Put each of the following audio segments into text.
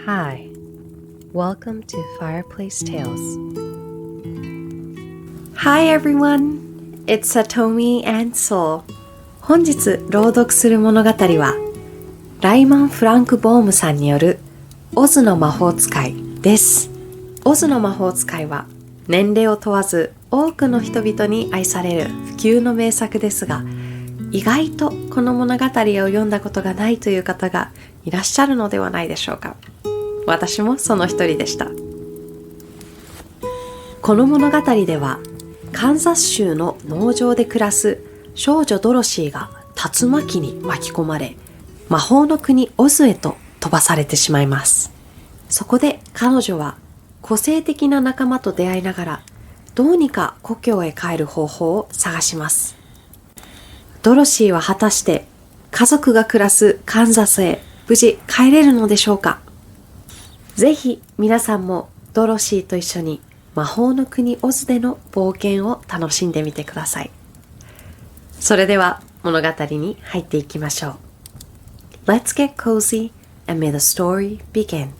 Hi, welcome to Fireplace Tales. Hi everyone, it's Satomi and Soul. 本日朗読する物語はライマン・フランク・ボームさんによるオズの魔法使いです。オズの魔法使いは年齢を問わず多くの人々に愛される不朽の名作ですが、意外とこの物語を読んだことがないという方がいらっしゃるのではないでしょうか。私もその一人でした。この物語ではカンザス州の農場で暮らす少女ドロシーが竜巻に巻き込まれ、魔法の国オズへと飛ばされてしまいます。そこで彼女は個性的な仲間と出会いながら、どうにか故郷へ帰る方法を探します。ドロシーは果たして家族が暮らすカンザスへ無事帰れるのでしょうか。ぜひ皆さんもドロシーと一緒に魔法の国オズでの冒険を楽しんでみてください。それでは物語に入っていきましょう。Let's get cozy and may the story begin.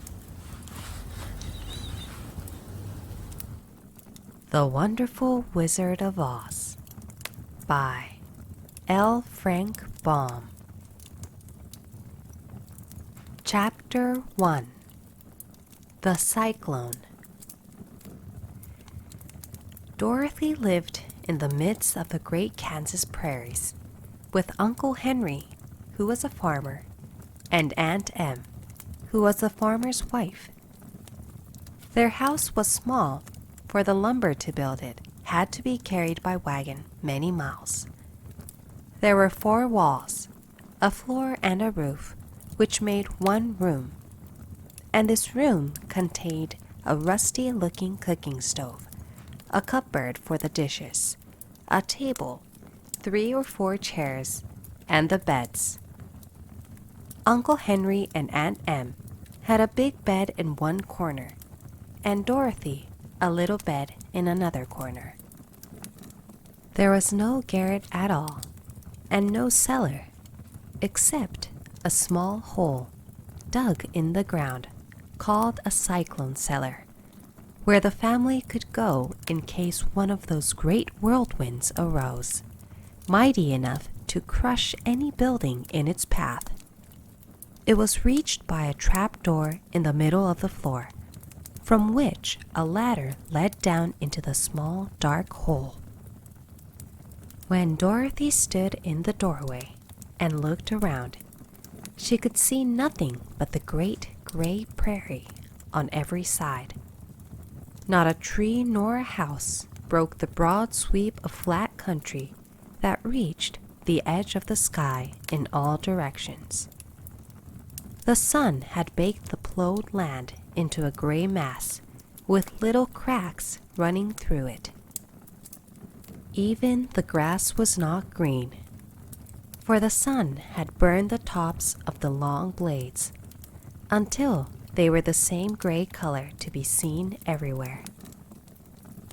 The Wonderful Wizard of Oz by L. Frank Baum. Chapter 1 The Cyclone. Dorothy lived in the midst of the great Kansas prairies with Uncle Henry, who was a farmer, and Aunt Em, who was the farmer's wife. Their house was small, for the lumber to build it had to be carried by wagon many miles. There were 4 walls, a floor and a roof, which made one room, and this room contained a rusty-looking cooking stove, a cupboard for the dishes, a table, 3 or 4 chairs, and the beds. Uncle Henry and Aunt Em had a big bed in one corner, and Dorothy a little bed in another corner. There was no garret at all, and no cellar, except a small hole dug in the ground called a cyclone cellar, where the family could go in case one of those great whirlwinds arose, mighty enough to crush any building in its path. It was reached by a trap door in the middle of the floor, from which a ladder led down into the small dark hole. When Dorothy stood in the doorway and looked around, she could see nothing but the great gray prairie on every side. Not a tree nor a house broke the broad sweep of flat country that reached the edge of the sky in all directions. The sun had baked the plowed land into a gray mass with little cracks running through it. Even the grass was not green, for the sun had burned the tops of the long blades until they were the same gray color to be seen everywhere.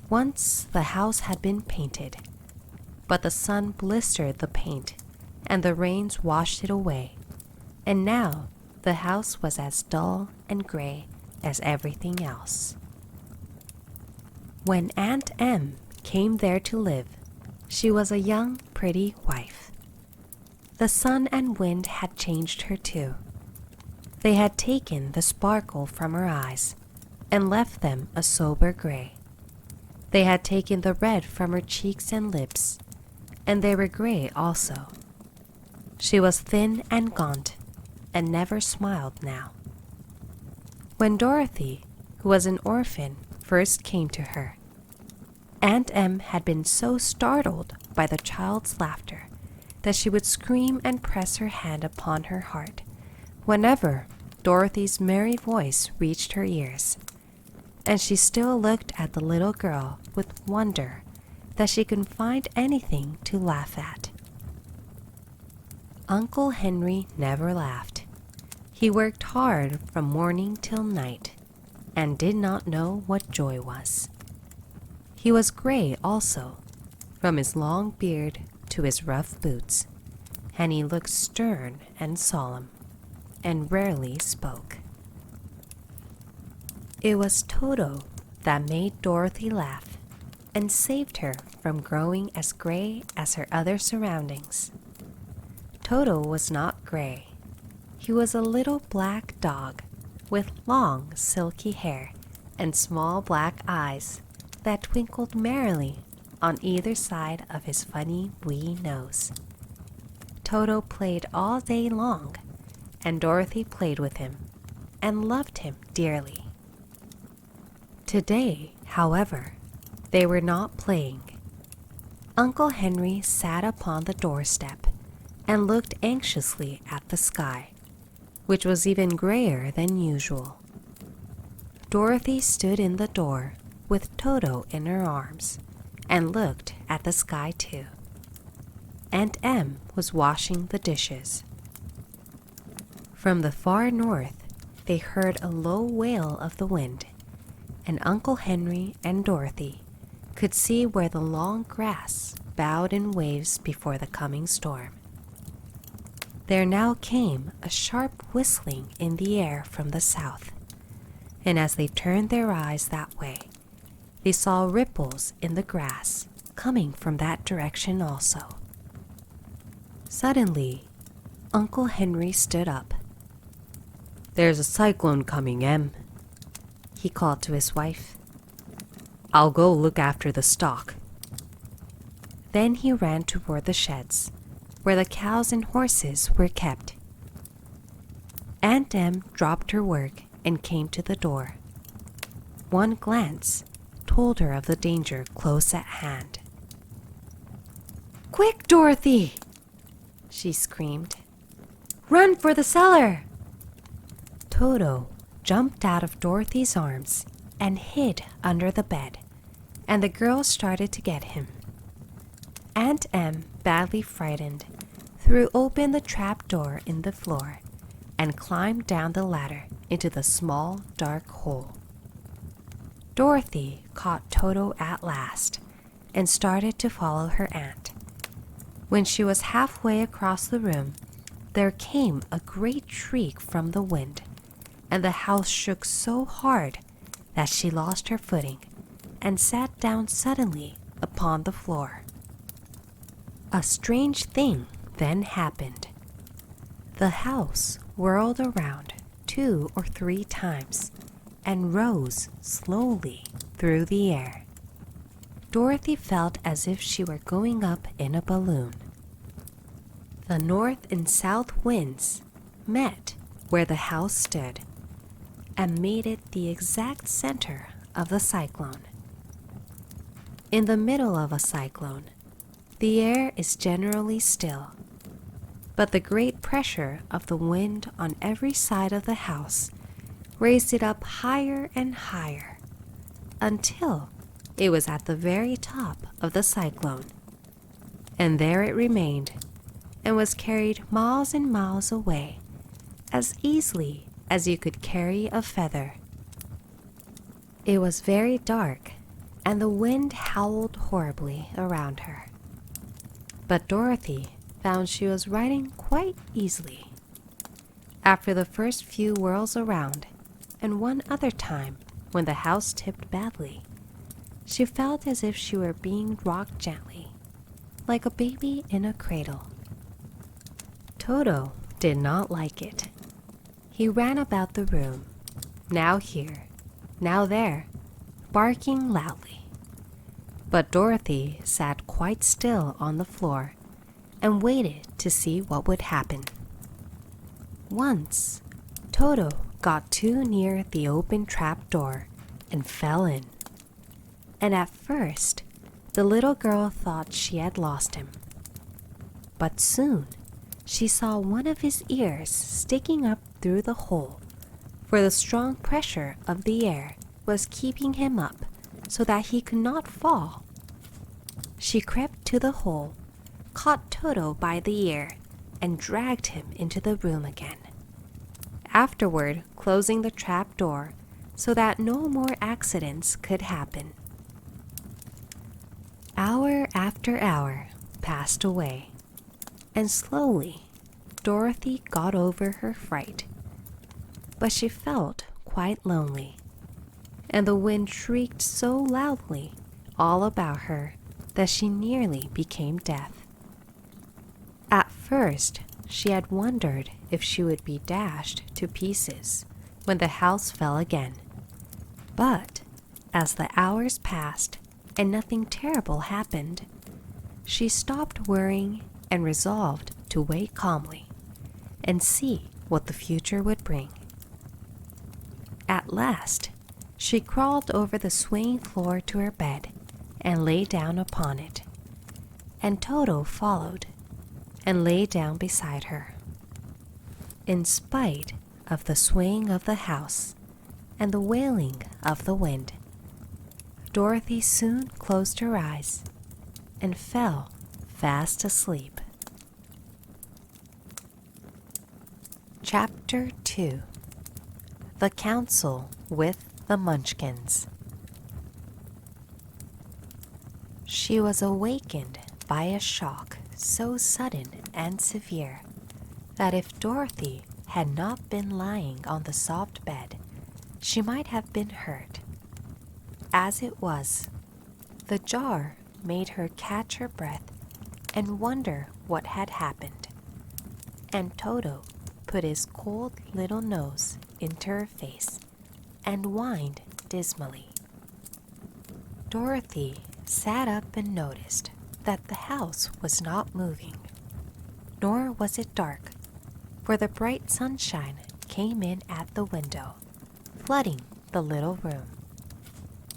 Once the house had been painted, but the sun blistered the paint and the rains washed it away, and now the house was as dull and gray as everything else. When Aunt Em came there to live, she was a young, pretty wife. The sun and wind had changed her too. They had taken the sparkle from her eyes and left them a sober gray. They had taken the red from her cheeks and lips, and they were gray also. She was thin and gaunt, and never smiled now. When Dorothy, who was an orphan, first came to her, Aunt Em had been so startled by the child's laughter that she would scream and press her hand upon her heart whenever Dorothy's merry voice reached her ears, and she still looked at the little girl with wonder that she could find anything to laugh at. Uncle Henry never laughed. He worked hard from morning till night, and did not know what joy was. He was gray also, from his long beard to his rough boots, and he looked stern and solemn, and rarely spoke. It was Toto that made Dorothy laugh and saved her from growing as gray as her other surroundings. Toto was not gray. He was a little black dog with long silky hair and small black eyes that twinkled merrily on either side of his funny wee nose. Toto played all day long, and Dorothy played with him and loved him dearly. Today, however, they were not playing. Uncle Henry sat upon the doorstep and looked anxiously at the sky, which was even grayer than usual. Dorothy stood in the door with Toto in her arms and looked at the sky too. Aunt Em was washing the dishes. From the far north, they heard a low wail of the wind, and Uncle Henry and Dorothy could see where the long grass bowed in waves before the coming storm. There now came a sharp whistling in the air from the south, and as they turned their eyes that way, they saw ripples in the grass coming from that direction also. Suddenly, Uncle Henry stood up. "There's a cyclone coming, Em," he called to his wife. "I'll go look after the stock." Then he ran toward the sheds, where the cows and horses were kept. Aunt Em dropped her work and came to the door. One glance told her of the danger close at hand. "Quick, Dorothy!" she screamed. "Run for the cellar!" Toto jumped out of Dorothy's arms and hid under the bed, and the girls started to get him. Aunt Em, badly frightened, threw open the trap door in the floor and climbed down the ladder into the small, dark hole. Dorothy caught Toto at last and started to follow her aunt. When she was halfway across the room, there came a great shriek from the wind, and the house shook so hard that she lost her footing and sat down suddenly upon the floor. A strange thing then happened. The house whirled around 2 or 3 times and rose slowly through the air. Dorothy felt as if she were going up in a balloon. The north and south winds met where the house stood and made it the exact center of the cyclone. In the middle of a cyclone, the air is generally still, but the great pressure of the wind on every side of the house raised it up higher and higher until it was at the very top of the cyclone, and there it remained and was carried miles and miles away as easily as you could carry a feather. It was very dark, and the wind howled horribly around her. But Dorothy found she was riding quite easily. After the first few whirls around, and one other time when the house tipped badly, she felt as if she were being rocked gently, like a baby in a cradle. Toto did not like it. He ran about the room, now here, now there, barking loudly. But Dorothy sat quite still on the floor and waited to see what would happen. Once, Toto got too near the open trap door and fell in. And at first, the little girl thought she had lost him. But soon, she saw one of his ears sticking up through the hole, for the strong pressure of the air was keeping him up so that he could not fall. She crept to the hole, caught Toto by the ear, and dragged him into the room again, afterward closing the trap door so that no more accidents could happen. Hour after hour passed away, and slowly Dorothy got over her fright, but she felt quite lonely. and the wind shrieked so loudly all about her that she nearly became deaf. At first, she had wondered if she would be dashed to pieces when the house fell again. But as the hours passed and nothing terrible happened, she stopped worrying and resolved to wait calmly and see what the future would bring. At last, she crawled over the swaying floor to her bed and lay down upon it, and Toto followed and lay down beside her. In spite of the swaying of the house and the wailing of the wind, Dorothy soon closed her eyes and fell fast asleep. Chapter 2. The Council with the Munchkins. She was awakened by a shock so sudden and severe that if Dorothy had not been lying on the soft bed, she might have been hurt. As it was, the jar made her catch her breath and wonder what had happened, and Toto put his cold little nose into her face and whined dismally. Dorothy sat up and noticed that the house was not moving, nor was it dark, for the bright sunshine came in at the window, flooding the little room.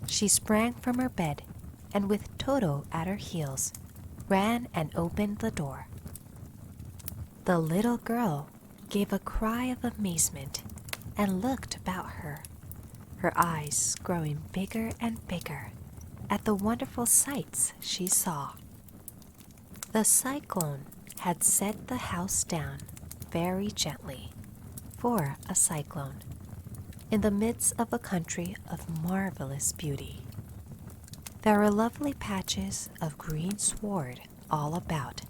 She sprang from her bed and with Toto at her heels, ran and opened the door. The little girl gave a cry of amazement and looked about her, her eyes growing bigger and bigger at the wonderful sights she saw. The cyclone had set the house down very gently for a cyclone in the midst of a country of marvelous beauty. There were lovely patches of green sward all about,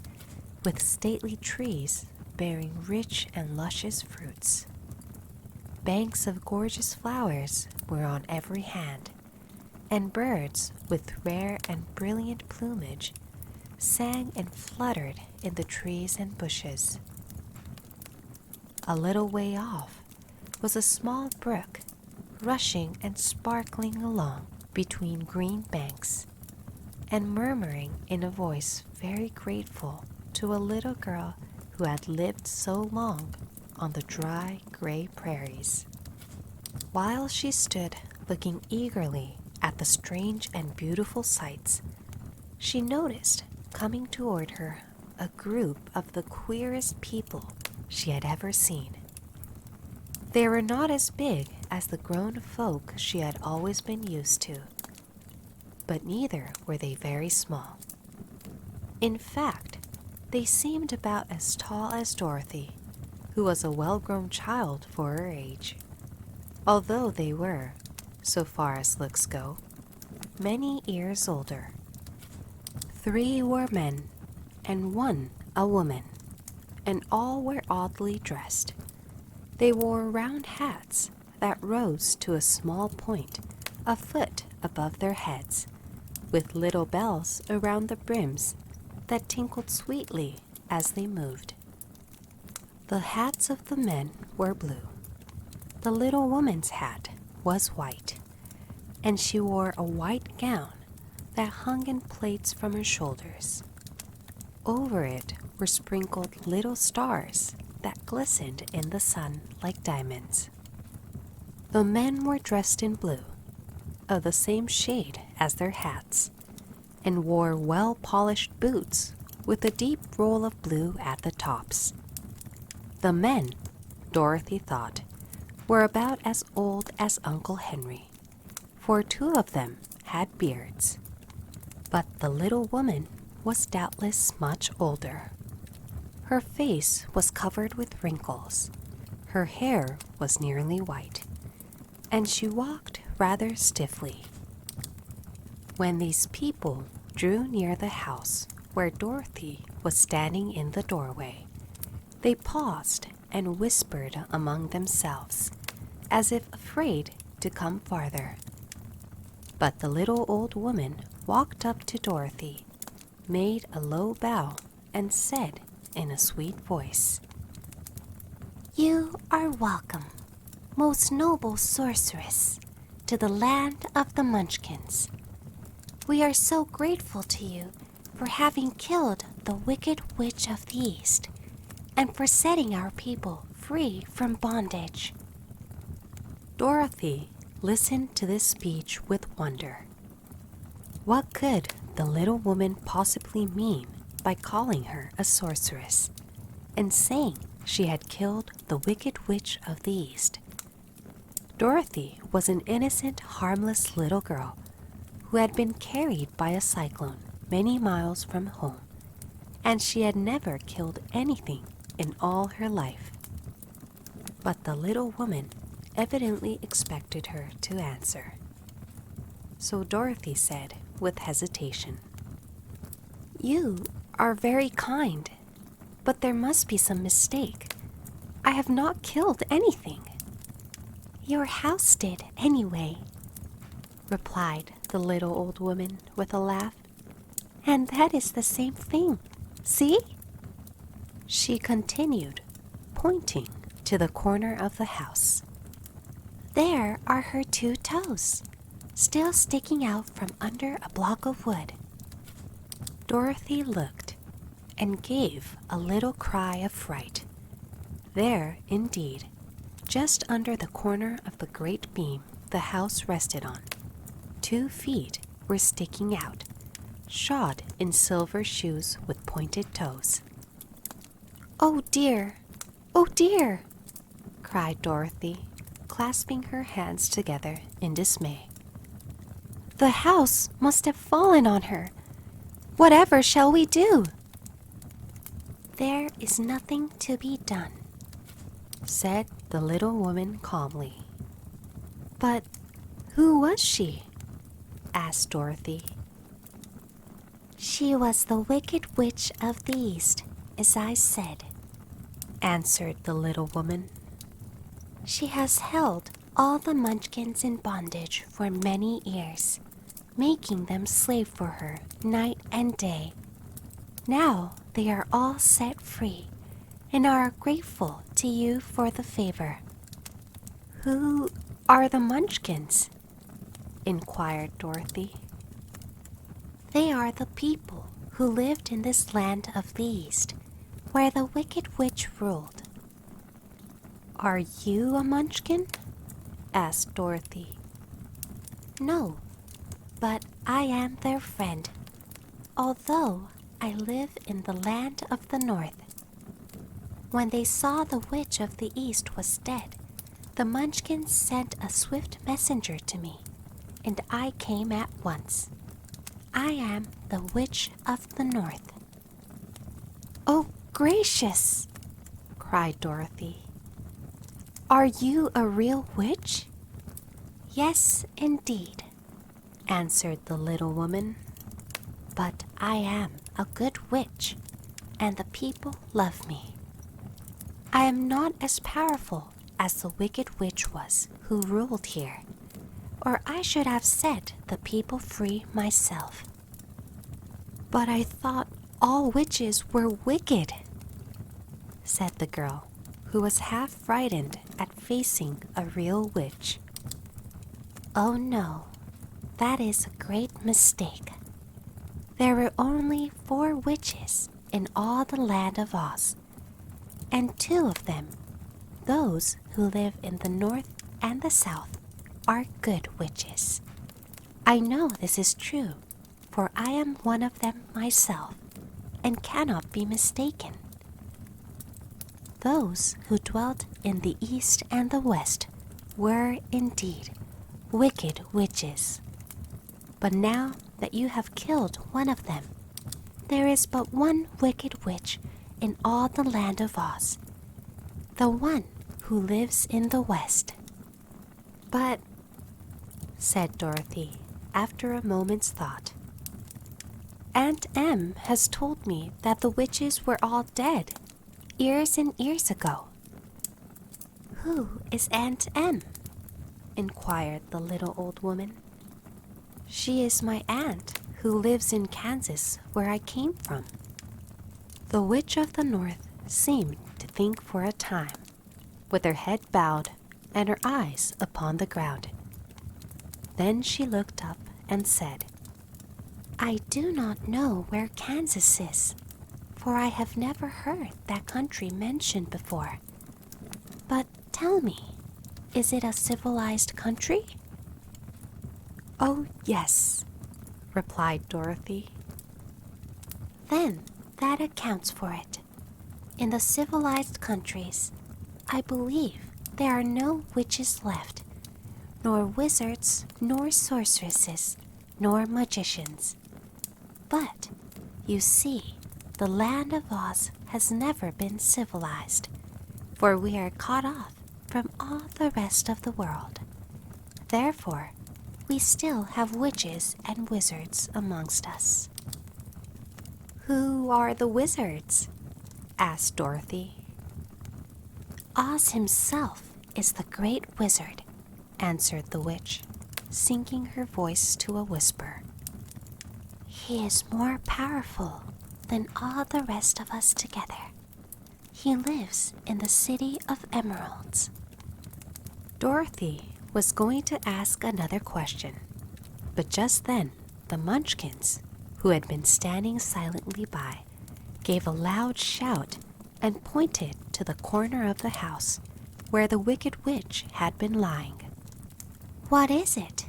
with stately trees bearing rich and luscious fruits. Banks of gorgeous flowers were on every hand, and birds with rare and brilliant plumage sang and fluttered in the trees and bushes. A little way off was a small brook, rushing and sparkling along between green banks, and murmuring in a voice very grateful to a little girl who had lived so long on the dry, gray prairies. While she stood looking eagerly at the strange and beautiful sights, she noticed coming toward her a group of the queerest people she had ever seen. They were not as big as the grown folk she had always been used to, but neither were they very small. In fact, they seemed about as tall as Dorothy, who was a well-grown child for her age, although they were, so far as looks go, many years older. 3 were men, and 1 a woman, and all were oddly dressed. They wore round hats that rose to a small point a foot above their heads, with little bells around the brims that tinkled sweetly as they moved. The hats of the men were blue. The little woman's hat was white, and she wore a white gown that hung in plaits from her shoulders. Over it were sprinkled little stars that glistened in the sun like diamonds. The men were dressed in blue, of the same shade as their hats, and wore well-polished boots with a deep roll of blue at the tops. The men, Dorothy thought, were about as old as Uncle Henry, for 2 of them had beards. But the little woman was doubtless much older. Her face was covered with wrinkles, her hair was nearly white, and she walked rather stiffly. When these people drew near the house where Dorothy was standing in the doorway, they paused and whispered among themselves, as if afraid to come farther. But the little old woman walked up to Dorothy, made a low bow, and said in a sweet voice, "You are welcome, most noble sorceress, to the land of the Munchkins. We are so grateful to you for having killed the wicked witch of the East and for setting our people free from bondage." Dorothy listened to this speech with wonder. What could the little woman possibly mean by calling her a sorceress and saying she had killed the wicked witch of the East? Dorothy was an innocent, harmless little girl who had been carried by a cyclone many miles from home, and she had never killed anything in all her life. But the little woman evidently expected her to answer. So Dorothy said with hesitation, "You are very kind, but there must be some mistake. I have not killed anything." "Your house did anyway," replied the little old woman with a laugh. "And that is the same thing. See?" She continued, pointing to the corner of the house. "There are her 2 toes, still sticking out from under a block of wood." Dorothy looked and gave a little cry of fright. There, indeed, just under the corner of the great beam the house rested on, 2 feet were sticking out, shod in silver shoes with pointed toes. "Oh dear! Oh dear!" cried Dorothy, clasping her hands together in dismay. "The house must have fallen on her. Whatever shall we do?" "There is nothing to be done," said the little woman calmly. "But who was she?" asked Dorothy. "She was the wicked witch of the East, as I said," answered the little woman. "She has held all the Munchkins in bondage for many years, making them slave for her night and day. Now they are all set free and are grateful to you for the favor." "Who are the Munchkins?" inquired Dorothy. "They are the people who lived in this land of the East, where the wicked witch ruled." "Are you a Munchkin?" asked Dorothy. "No, but I am their friend, although I live in the land of the North. When they saw the witch of the East was dead, the Munchkins sent a swift messenger to me, and I came at once. I am the witch of the North." "Oh, gracious!" cried Dorothy. "Are you a real witch?" "Yes, indeed," answered the little woman. "But I am a good witch, and the people love me. I am not as powerful as the wicked witch was who ruled here, or I should have set the people free myself." "But I thought all witches were wicked," said the girl, who was half frightened at facing a real witch. "Oh no, that is a great mistake. There were only 4 witches in all the land of Oz, and 2 of them, those who live in the north and the south, are good witches. I know this is true, for I am one of them myself, and cannot be mistaken. Those who dwelt in the east and the west were indeed wicked witches. But now that you have killed one of them, there is but one wicked witch in all the land of Oz, the one who lives in the west." "But," said Dorothy after a moment's thought, "Aunt Em has told me that the witches were all dead years and years ago." "Who is Aunt Em?" inquired the little old woman. She is my aunt who lives in Kansas, where I came from. The Witch of the North seemed to think for a time, with her head bowed and her eyes upon the ground. Then she looked up and said, I do not know where Kansas is, for I have never heard that country mentioned before. But tell me, is it a civilized country? Oh, yes, replied Dorothy. Then that accounts for it. In the civilized countries, I believe there are no witches left, nor wizards, nor sorceresses, nor magicians. But, you see, the land of Oz has never been civilized, for we are cut off from all the rest of the world. Therefore, we still have witches and wizards amongst us. Who are the wizards? Asked Dorothy. Oz himself is the great wizard, answered the witch, sinking her voice to a whisper. He is more powerful than all the rest of us together. He lives in the city of emeralds. Dorothy was going to ask another question, but just then the Munchkins, who had been standing silently by, gave a loud shout and pointed to the corner of the house where the Wicked Witch had been lying. What is it?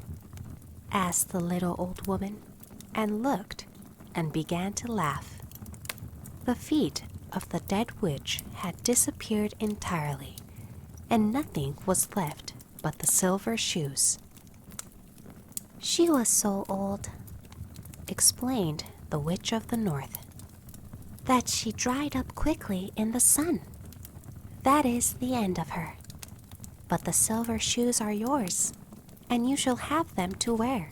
Asked the little old woman, and looked and began to laugh. The feet of the dead witch had disappeared entirely, and nothing was left but the silver shoes. She was so old, explained the Witch of the North, that she dried up quickly in the sun. That is the end of her. But the silver shoes are yours, and you shall have them to wear.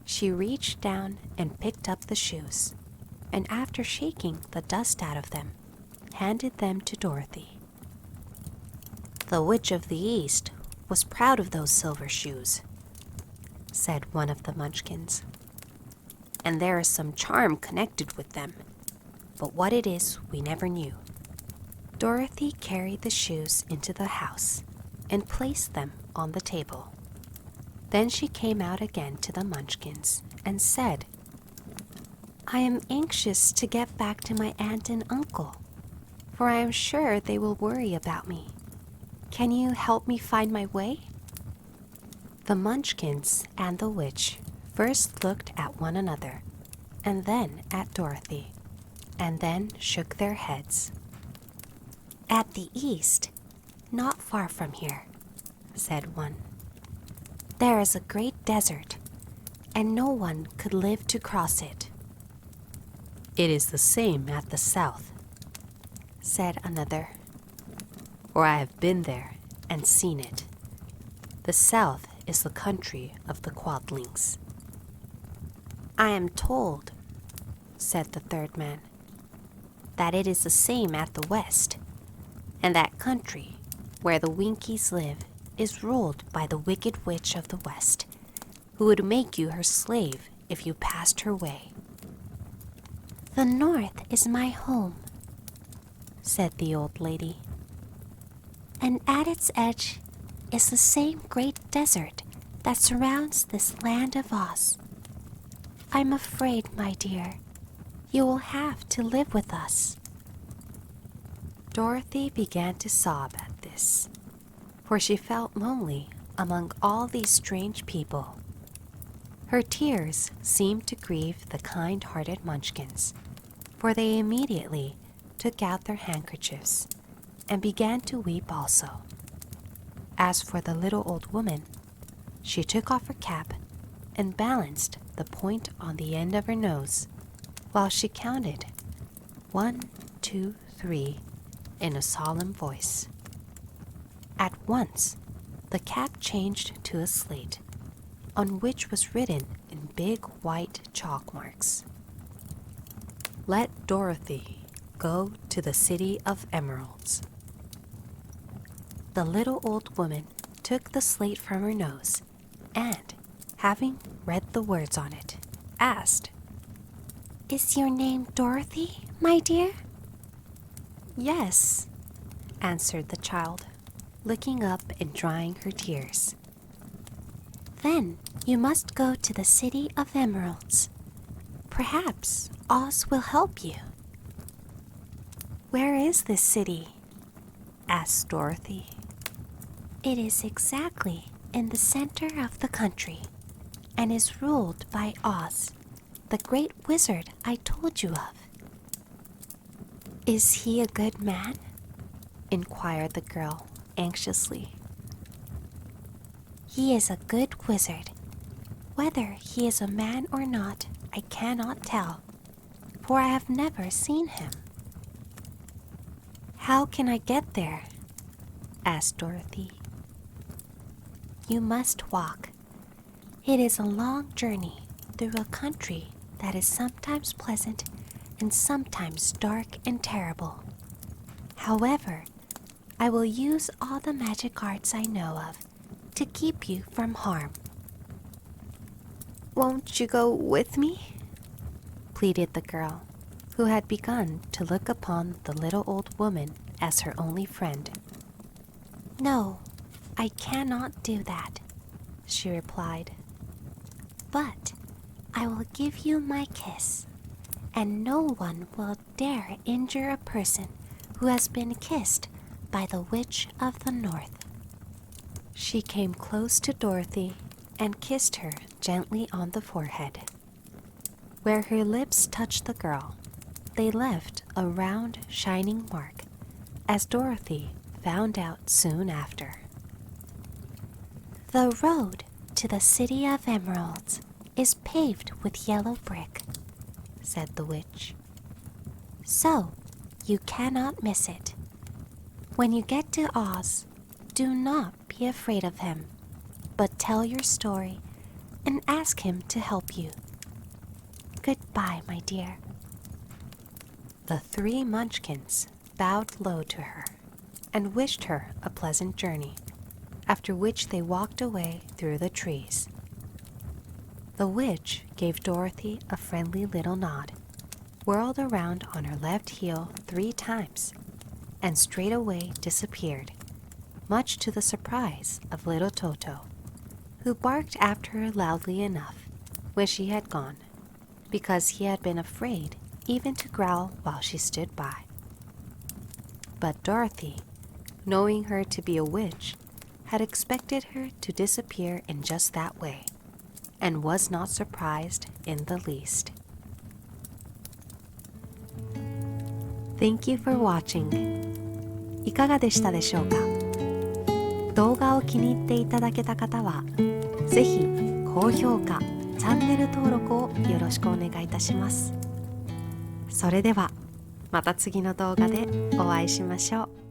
She reached down and picked up the shoes, and after shaking the dust out of them, handed them to Dorothy. The Witch of the East was proud of those silver shoes, said one of the Munchkins, and there is some charm connected with them, but what it is we never knew. Dorothy carried the shoes into the house and placed them on the table. Then she came out again to the Munchkins and said, I am anxious to get back to my aunt and uncle, for I am sure they will worry about me. Can you help me find my way? The Munchkins and the witch first looked at one another, and then at Dorothy, and then shook their heads. At the east, not far from here, said one, there is a great desert, and no one could live to cross it. It is the same at the south, said another, for I have been there and seen it. The south is the country of the Quadlings. I am told, said the third man, that it is the same at the west, and that country where the Winkies live is ruled by the Wicked Witch of the West, who would make you her slave if you passed her way. The north is my home, said the old lady, and at its edge is the same great desert that surrounds this land of Oz. I'm afraid, my dear, you will have to live with us. Dorothy began to sob at this, for she felt lonely among all these strange people. Her tears seemed to grieve the kind-hearted Munchkins, for they immediately took out their handkerchiefs and began to weep also. As for the little old woman, she took off her cap and balanced the point on the end of her nose while she counted 1, 2, 3 in a solemn voice. At once, the cap changed to a slate, on which was written in big white chalk marks, Let Dorothy go to the city of emeralds. The little old woman took the slate from her nose and, having read the words on it, asked, "Is your name Dorothy, my dear?" "Yes," answered the child, looking up and drying her tears. "Then you must go to the City of Emeralds. Perhaps Oz will help you." "Where is this city?" asked Dorothy. "It is exactly in the center of the country and is ruled by Oz, the great wizard I told you of." "Is he a good man?" inquired the girl anxiously. "He is a good wizard. Whether he is a man or not, I cannot tell, for I have never seen him." "How can I get there?" asked Dorothy. "You must walk. It is a long journey through a country that is sometimes pleasant and sometimes dark and terrible. However, I will use all the magic arts I know of to keep you from harm." "Won't you go with me?" pleaded the girl, who had begun to look upon the little old woman as her only friend. "No, I cannot do that," she replied. "But I will give you my kiss, and no one will dare injure a person who has been kissed by the Witch of the North." She came close to Dorothy and kissed her gently on the forehead. Where her lips touched the girl, they left a round, shining mark, as Dorothy found out soon after. "The road to the City of Emeralds is paved with yellow brick," said the witch. "So you cannot miss it. When you get to Oz, do not be afraid of him, but tell your story and ask him to help you. Goodbye, my dear." The three Munchkins bowed low to her and wished her a pleasant journey, after which they walked away through the trees. The witch gave Dorothy a friendly little nod, whirled around on her left heel 3 times, and straightway disappeared, much to the surprise of little Toto, who barked after her loudly enough when she had gone, because he had been afraid even to growl while she stood by. But Dorothy, knowing her to be a witch, had expected her to disappear in just that way, and was not surprised in the least. Thank you for watching. いかがでしたでしょうか？動画を気に入っていただけた方は、ぜひ高評価、チャンネル登録をよろしくお願いいたします。それではまた次の動画でお会いしましょう。